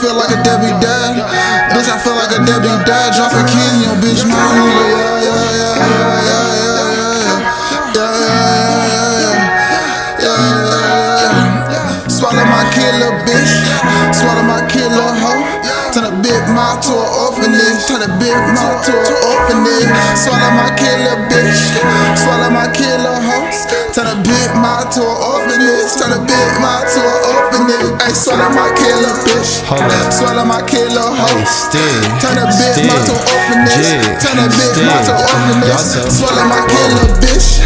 feel like a Debbie dad. Bitch, I feel like a Debbie dad. Dropping kids in your bitch mama. Swallow my kid, little bitch. Swallow my kid, little hoe. Turn a big mouth to an orphanage. Turn a big mouth to an orphanage. Swallow my kid, little bitch. Swallow my kid, little hoe. Turn a big mouth to an orphanage. Turn a big mouth to an orphanage. Ay, swallow my kid, little bitch. Swallow my kid, little hoe. Turn a big mouth to an orphanage. Turn a big mouth to an orphanage. Swallow my kid, little bitch.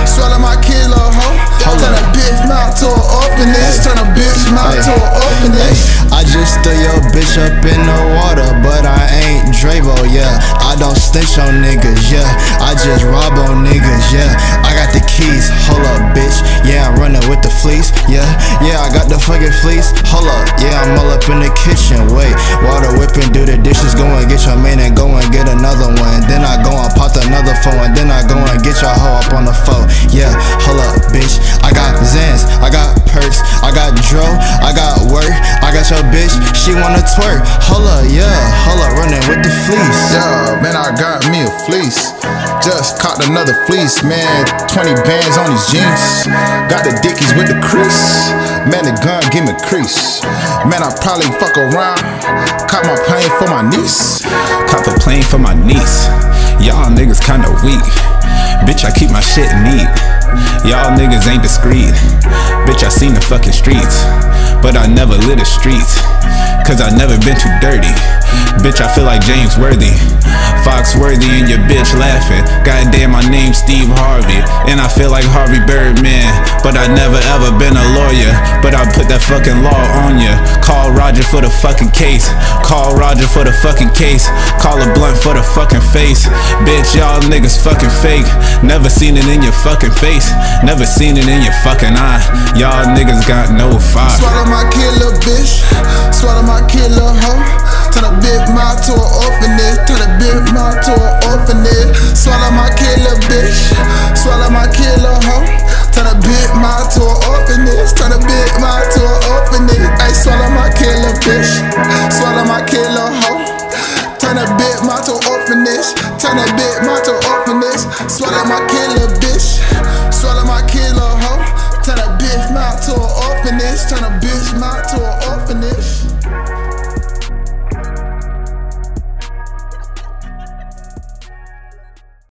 Swallow my kid, little hoe. Turn a big mouth to an orphanage. Turn a big mouth to an orphanage. I just threw your bitch up in the water, but I ain't Drabo, yeah. I don't snitch on niggas, yeah. I just rob on niggas, yeah. I got the keys, hold up, bitch. Yeah, I'm running with the fleece, yeah. Yeah, I got the fucking fleece, hold up. Yeah, I'm all up in the kitchen, wait. Water whipping, do the dishes, go and get your man and go and get another one. Then I go and pop another phone, and then I go and get your hoe up on the phone. Yeah, hold up, bitch. I got Zans, I got perks, I got dro, I got work, I got your bitch, she wanna twerk. Hold up, yeah, hold up, running with the fleece. Yeah, man, I got me a fleece. Just caught another fleece, man. 20 bands on these jeans. Got the dickies with the crease. Man, the gun give me crease. Man, I probably fuck around. Caught my plane for my niece. Caught the plane for my niece. Y'all niggas kinda weak. Bitch, I keep my shit neat. Y'all niggas ain't discreet. Bitch, I seen the fucking streets, but I never lit the streets, cause I never been too dirty. Bitch, I feel like James Worthy, Foxworthy and your bitch laughing. Goddamn, my name's Steve Harvey, and I feel like Harvey Birdman, but I never ever been a lawyer, but I put that fucking law on ya. Call Roger for the fucking case. Call Roger for the fucking case. Call a blunt for the fucking face. Bitch, y'all niggas fucking fake. Never seen it in your fucking face. Never seen it in your fucking eye. Y'all niggas got no fire. Swallow my kid, little bitch. Swallow my kid, little hoe. Turn a big mouth to an orphanage. Turn a big mouth to an orphanage. Swallow my kid, little bitch. Swallow my kid, little hoe. Turn a big mouth to an orphanage. Turn a big mouth to an orphanage. Ay, swallow my kid, little bitch. Swallow my kid, little hoe. Turn a big mouth to an orphanage. Turn a big mouth to an orphanage. Swallow my kid, little bitch. Swallow my kid, little hoe. Turn a big mouth to an orphanage. Turn a big